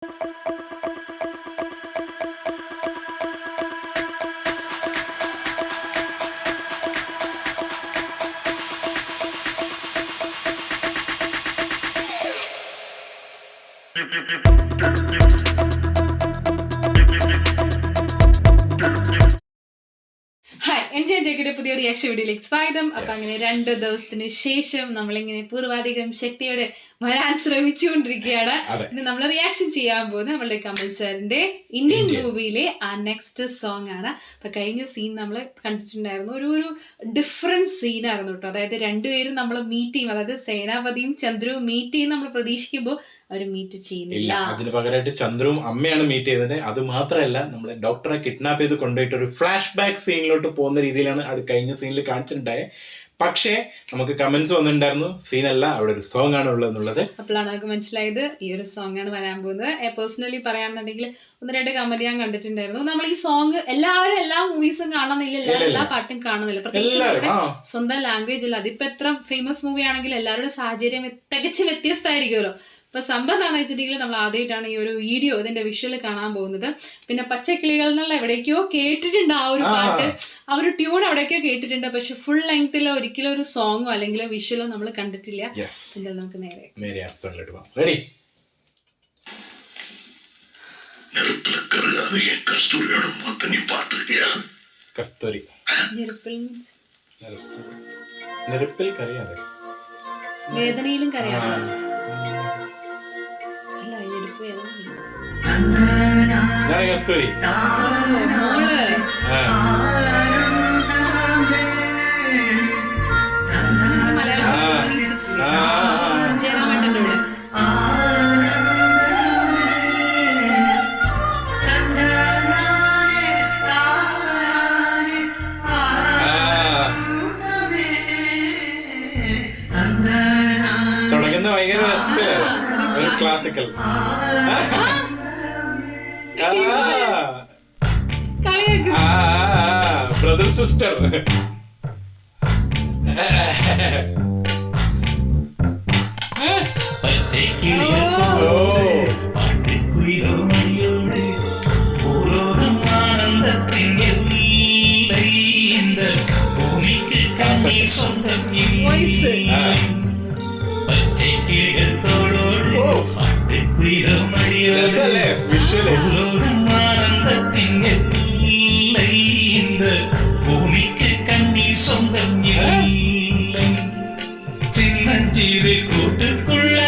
Hi, enjoy ജേക്കിയുടെ പുതിയ reaction വീഡിയോയിലേക്ക് സ്വാഗതം. അപ്പൊ അങ്ങനെ 2 ദിവസത്തിന് ശേഷം നമ്മളിങ്ങനെ പൂർവാധികം ശക്തിയോടെ വരാൻ ശ്രമിച്ചുകൊണ്ടിരിക്കുകയാണ്. ഇന്ന് നമ്മൾ റിയാക്ഷൻ ചെയ്യാൻ പോകുന്നത് നമ്മളുടെ കമൽ സാറിന്റെ ഇന്ത്യൻ മൂവിയിലെ ആ നെക്സ്റ്റ് സോങ് ആണ്. അപ്പൊ കഴിഞ്ഞ സീൻ നമ്മൾ കണ്ടിട്ടുണ്ടായിരുന്നു, ഒരു ഡിഫറെന്റ് സീനായിരുന്നു കേട്ടോ. അതായത് രണ്ടുപേരും നമ്മൾ മീറ്റ് ചെയ്യും, അതായത് സേനാപതിയും ചന്ദ്രുവും മീറ്റ് ചെയ്യും നമ്മൾ പ്രതീക്ഷിക്കുമ്പോൾ അവർ മീറ്റ് ചെയ്യുന്നില്ല. അതിന് പകരമായിട്ട് ചന്ദ്രവും അമ്മയാണ് മീറ്റ് ചെയ്തത്. അത് മാത്രമല്ല, നമ്മളെ ഡോക്ടറെ കിഡ്നാപ്പ് ചെയ്ത് കൊണ്ടുപോയിട്ട് ഒരു ഫ്ലാഷ് ബാക്ക് സീനിലോട്ട് പോകുന്ന രീതിയിലാണ് അത് കഴിഞ്ഞ സീനിൽ കാണിച്ചിട്ടുണ്ടായത്. പക്ഷേ നമുക്ക് കമന്റ്സ് വന്നിട്ടുണ്ടായിരുന്നു, സീനല്ല അവിടെ ഒരു സോങ് ആണ് ഉള്ളത് എന്നുള്ളത്. അപ്പോഴാണ് നമുക്ക് മനസ്സിലായത് ഈ ഒരു സോങ് ആണ് വരാൻ പോകുന്നത്. പേഴ്സണലി പറയാണെന്നുണ്ടെങ്കിൽ 1-2 കമന്റ് ഞാൻ കണ്ടിട്ടുണ്ടായിരുന്നു. നമ്മൾ ഈ സോങ് എല്ലാവരും എല്ലാ മൂവീസും കാണുന്നില്ല, എല്ലാ പാട്ടും കാണുന്നില്ല, പ്രത്യേകിച്ച് സ്വന്തം ലാംഗ്വേജ് അല്ല. അതിപ്പോ എത്ര ഫേമസ് മൂവി ആണെങ്കിലും എല്ലാവരുടെ സാഹചര്യം തികച്ചും വ്യത്യസ്തമായിരിക്കുമല്ലോ. ഇപ്പൊ സംഭവം എന്താണെന്ന് വെച്ചിട്ടുണ്ടെങ്കിൽ നമ്മൾ ആദ്യമായിട്ടാണ് ഈ ഒരു വീഡിയോ, ഇതിന്റെ വിഷ്വൽ കാണാൻ പോകുന്നത്. പിന്നെ പച്ചക്കിളികൾ എന്നുള്ള എവിടേക്കോ കേട്ടിട്ടുണ്ട് ആ ഒരു പാട്ട്, ആ ഒരു ട്യൂൺ എവിടേക്കോ കേട്ടിട്ടുണ്ട്. പക്ഷെ ഫുൾ ലെങ്തിലോ ഒരിക്കലും ഒരു സോങ്ങോ അല്ലെങ്കിൽ വിഷ്വലോ നമ്മൾ കണ്ടിട്ടില്ല. നമുക്ക് നേരെ വേദനയിലും കരയാതെ കസ്തൂരി ജയറാമേട്ടൻ്റെ കൂടെ തുടങ്ങുന്ന ഭയങ്കര രസത്തിലാണ്, ക്ലാസിക്കൽ. ബ്രദർ സിസ്റ്റർ ഭൂമിക്ക് കണ്ണി സ്വന്തം சின்னஞ்சிறு கூட்டுக்குள்ள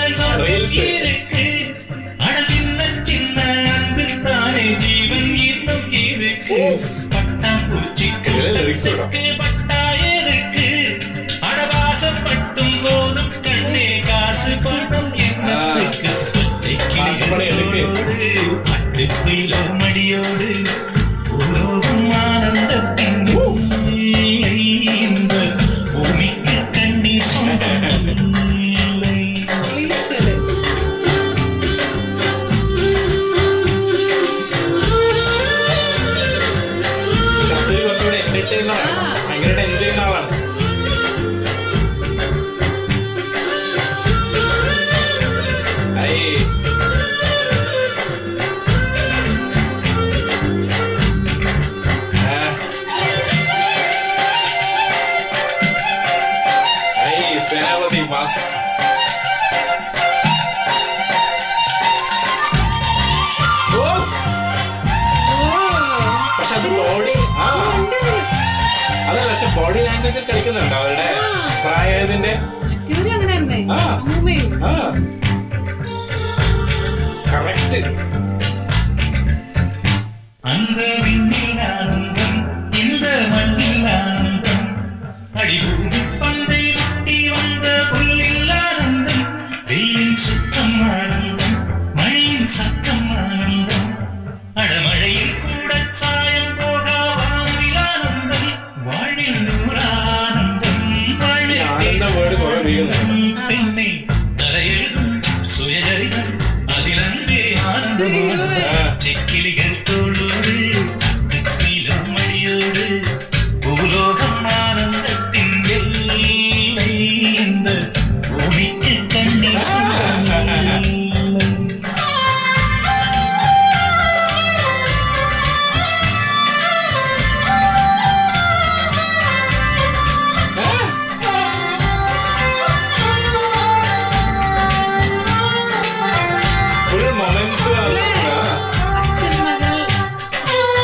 இருக்கு, அட சின்ன சின்ன அன்பில் தானே ஜீவன் இன்னும் இருக்கு. பட்டாம்பூச்சிக்கு பட்டா எதுக்கு, அடவாசம் பட்டும் போதும் கண்ணே காசு பணம் என்னத்துக்கு. பட்டுக்குயில மடியோடு உலோகம் ஆனந்தத்தின் இந்த பூமிக்கு கண்ணி ഭയങ്കരമായിട്ട് എൻജോയ് ചെയ്യുന്ന ആളാണ്. സേനാപതി മാസ് പക്ഷെ അത് ബോഡി അതല്ല, പക്ഷെ ബോഡി ലാംഗ്വേജിൽ കളിക്കുന്നുണ്ട് അവരുടെ പ്രായത്തിന്റെ. കറക്റ്റ്. அந்த விண்ணில் ஆனந்தம், இந்த மண்ணில் ஆனந்தம், அடிபூமி பந்தை முட்டி வந்த புல்லில் ஆனந்தம், வெயிலின் சுத்தம் ஆனந்தம், மழையின் சத்தம் ஆனந்தம், அடமழையில் கூட சாயம் போகா வானவில் ஆனந்தம், வாழ்வில் நூறானந்தம், பெண்ணை தரையெழுதும் சுயஜரிதம், அதில் அன்பே ஆனந்தம். செக்கிலிகள் தோளோடு மடியோடு பூலோகம் ஆனந்தத்தின் எல்லை, இந்த பூமிக்கு கண்ணி കമന്റ്സ് അച്ഛൻ മകൾ മകളുടെ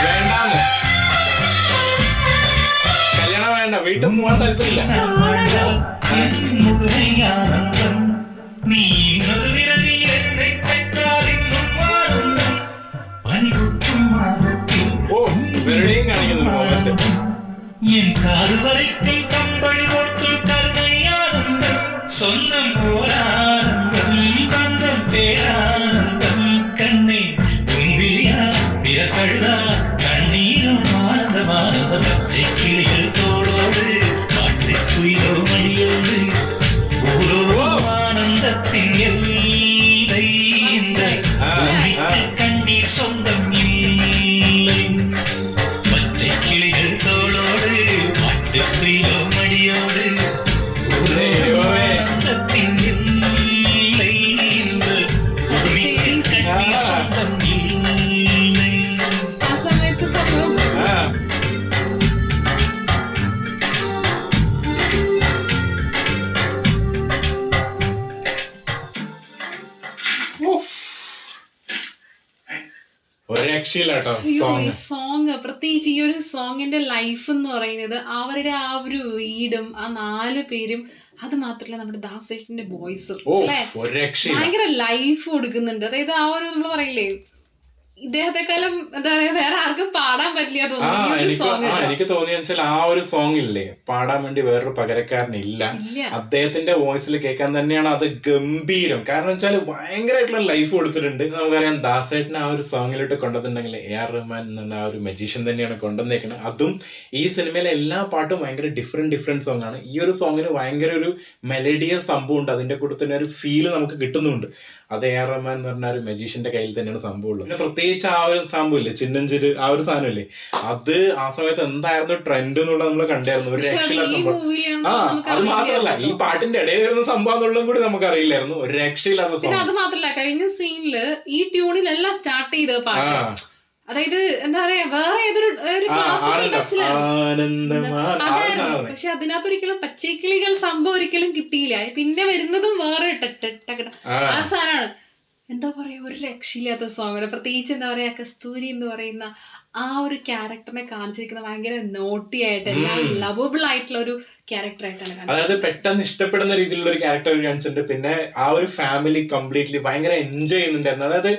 വേണ്ടാന്ന്, കല്യാണം വേണ്ട, വീട്ടിൽ പോവാൻ താല്പര്യമില്ല. നീ ഇന്നത് വിരലി എന്നെ പെട്ടാൽ ഇന്നും പാടുന്നു പനികുത്തും മാതത്തിൽ ഓ വെറുതെയും കാണിക്കുന്നുണ്ട് മൊമെന്റ്. എൻ കാത് വരയ്ക്കും കമ്പളി പൊട്ടും കരുണയാനന്ദം സ്വന്തം പോരാനന്ദം ബന്ധം പേരാനന്ദം കണ്ണേ തുമ്പിളിയാ വിരകഴുതാ കണ്ണീരും ആനന്ദമാനന്ദ പച്ചക്കിളികൾ തോളോട് പാട്ടുക്കുയിലോ മണിയോട് ഓരോ ആനന്ദത്തിൻ എல்லை இந்த பூமிக்கு കണ്ണീർ സ്വന്തം இல்லை പച്ചை കിളികൾ തോളോട് പാട്ടുക്കുയിലോ മടിയോട് ഓരോ ആനന്ദത്തിൻ എல்லை இந்த ഭൂമിക്ക് കണ്ണീർ സ്വന്തം இல்லை ആ സമയത്ത് സംഭവം ഒരു രക്ഷയില്ലാട്ടോ അയ്യോ ഈ സോങ്. സോങ്, പ്രത്യേകിച്ച് ഈ ഒരു സോങ്ങിന്റെ ലൈഫ് എന്ന് പറയുന്നത് അവരുടെ ആ ഒരു വീടും ആ 4 പേരും, അത് മാത്രല്ല നമ്മുടെ ദാസേട്ടന്റെ വോയിസും ഓ അല്ലെ ഒരു രക്ഷയില്ല. ഭയങ്കര ലൈഫ് കൊടുക്കുന്നുണ്ട്. അതായത് ആ ഒരു നമ്മൾ പറയില്ലേ ഇദ്ദേഹത്തെക്കാളും എന്താ പറയാ വേറെ ആർക്കും പാടാൻ പറ്റില്ല തോന്നുന്നു ഈ ഒരു സോങ്. എനിക്ക് തോന്നിയെന്ന് വെച്ചാൽ ആ ഒരു സോങ് ഇല്ലേ, പാടാൻ വേണ്ടി വേറൊരു പകരക്കാരനില്ല. ഇല്ല. അദ്ദേഹത്തിന്റെ വോയിസിൽ കേൾക്കാൻ തന്നെയാണ് അത് ഗംഭീരം. കാരണം വെച്ചാൽ ഭയങ്കരമായിട്ടുള്ള ലൈഫ് കൊടുത്തിട്ടുണ്ട്. നമുക്കറിയാം ദാസേട്ടനെ ആ ഒരു സോങ്ങിലോട്ട് കൊണ്ടുവന്നിട്ടുണ്ടെങ്കിൽ AR റഹ്മാൻ എന്ന ആ ഒരു മജീഷ്യൻ തന്നെയാണ് കൊണ്ടുവന്നേക്കുന്നത്. അതും ഈ സിനിമയിലെ എല്ലാ പാട്ടും ഭയങ്കര ഡിഫറെന്റ് സോങ് ആണ്. ഈ ഒരു സോങ്ങിന് ഭയങ്കര ഒരു മെലഡിയസ് സംഭവം ഉണ്ട്. അതിന്റെ കൂടെ തന്നെ ഒരു ഫീല് നമുക്ക് കിട്ടുന്നുണ്ട്. അത് AR റഹ്മാൻ എന്ന് പറഞ്ഞ ഒരു മജീഷ്യന്റെ കയ്യിൽ തന്നെയാണ് സംഭവം ഉള്ളത്. പിന്നെ പ്രത്യേകിച്ച് ആ ഒരു സംഭവം ഇല്ലേ, ചിന്നഞ്ചിര് ആ ഒരു സാധനം ഇല്ലേ, അത് ആ സമയത്ത് എന്തായിരുന്നു ട്രെൻഡ് എന്നുള്ളത് നമ്മൾ കണ്ടായിരുന്നു. ഒരു രക്ഷയില്ലാത്ത സംഭവം. അത് മാത്രല്ല ഈ പാട്ടിന്റെ ഇടയിൽ വരുന്ന സംഭവം എന്നുള്ളതും കൂടി നമുക്ക് അറിയില്ലായിരുന്നു. ഒരു രക്ഷയില്ലാത്ത പിന്നെ സംഭവം. അത് മാത്രല്ല കഴിഞ്ഞ സീനില് ഈ ട്യൂണിലെല്ലാം സ്റ്റാർട്ട് ചെയ്ത പാട്ട്, അതായത് എന്താ പറയാ വേറെ ഏതൊരു ക്ലാസിക്കൽ ടച്ചിലാണ്. അതായിരുന്നു. പക്ഷെ അതിനകത്തൊരിക്കലും പച്ചക്കിളികൾ സംഭവം ഒരിക്കലും കിട്ടിയില്ല. പിന്നെ വരുന്നതും വേറെ ആ സാധനമാണ്. എന്താ പറയാ ഒരു രക്ഷയില്ലാത്ത സോങ്. പ്രത്യേകിച്ച് എന്താ പറയാ കസ്തൂരി എന്ന് പറയുന്ന ആ ഒരു ക്യാരക്ടറിനെ കാണിച്ചിരിക്കുന്നത് ഭയങ്കര നോട്ടി ആയിട്ട് എല്ലാം ലവബിൾ ആയിട്ടുള്ള ഒരു ക്യാരക്ടർ ആയിട്ടാണ് കാണിച്ചത്. അതായത് പെട്ടെന്ന് ഇഷ്ടപ്പെടുന്ന രീതിയിലുള്ള ഒരു ക്യാരക്ടർ കാണിച്ചിട്ടുണ്ട്. പിന്നെ ആ ഒരു ഫാമിലി കംപ്ലീറ്റ്ലി ഭയങ്കര എൻജോയ് ചെയ്യുന്നുണ്ടായിരുന്നു. അതായത്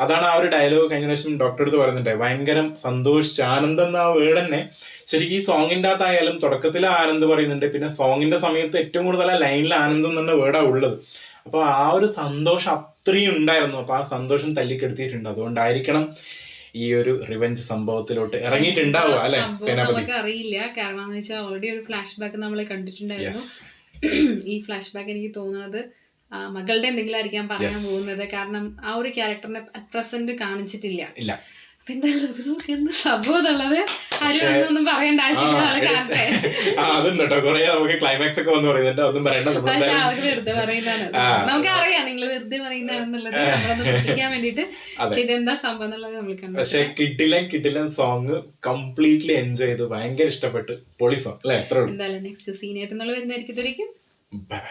അതാണ് ആ ഒരു ഡയലോഗ് കഴിഞ്ഞ പ്രാവശ്യം ഡോക്ടർ അടുത്ത് പറയുന്നുണ്ട്, ഭയങ്കര സന്തോഷിച്ച് ആനന്ദം എന്ന ആ വേർഡ് തന്നെ ശരിക്കും ഈ സോങ്ങിന്റെ അകത്തായാലും തുടക്കത്തിൽ ആനന്ദ് പറയുന്നുണ്ട്. പിന്നെ സോങ്ങിന്റെ സമയത്ത് ഏറ്റവും കൂടുതൽ ആ ലൈനിൽ ആനന്ദം എന്ന വേർഡാണ് ഉള്ളത്. അപ്പൊ ആ ഒരു സന്തോഷം അത്രയും ഉണ്ടായിരുന്നു. അപ്പൊ ആ സന്തോഷം തല്ലിക്കെടുത്തിയിട്ടുണ്ട്. അതുകൊണ്ടായിരിക്കണം ഈ ഒരു റിവെഞ്ച് സംഭവത്തിലോട്ട് ഇറങ്ങിയിട്ടുണ്ടാവുക അല്ലെ സേനാപതി. നമുക്ക് അറിയില്ല. കാരണം എന്ന് വെച്ചാൽ ഓൾറെഡി ഒരു ഫ്ലാഷ് ബാക്ക് നമ്മൾ കണ്ടിട്ടുണ്ടായിരുന്നു. ഈ ഫ്ലാഷ് ബാക്ക് എനിക്ക് തോന്നുന്നത് മകളുടെ എന്തെങ്കിലും ആയിരിക്കാം പറയാൻ പോകുന്നത്. കാരണം ആ ഒരു ക്യാരക്ടറിനെ അറ്റ് പ്രസന്റ് കാണിച്ചിട്ടില്ല. അപ്പൊ എന്തായാലും എന്ത് സംഭവം എന്നുള്ളത് ആരും പറയേണ്ട ആവശ്യമില്ല. അതുണ്ട് കേട്ടോ, കുറെ നമുക്ക് ക്ലൈമാക്സ് ഒക്കെ വന്ന് പറയുന്നുണ്ട്. ഒന്നും പറയണ്ട, പക്ഷെ അവർക്ക് വെറുതെ പറയുന്നതാണ്. നമുക്ക് അറിയാം നിങ്ങൾ വെറുതെ പറയുന്നതാണെന്നുള്ളത്, നമ്മളൊന്ന് പഠിക്കാൻ വേണ്ടിട്ട്. പക്ഷെ ഇതെന്താ സംഭവം എന്നുള്ളത് നമ്മൾ കണ്ടു. പക്ഷെ കിടിലൻ സോങ് കംപ്ലീറ്റ്ലി എൻജോയ് ചെയ്തു. ഭയങ്കര ഇഷ്ടപ്പെട്ടു. പൊളി സോങ് അല്ലെ. എന്തായാലും നെക്സ്റ്റ് സീനായിട്ട് നമ്മൾ വരുന്നതായിരിക്കും. ബൈ.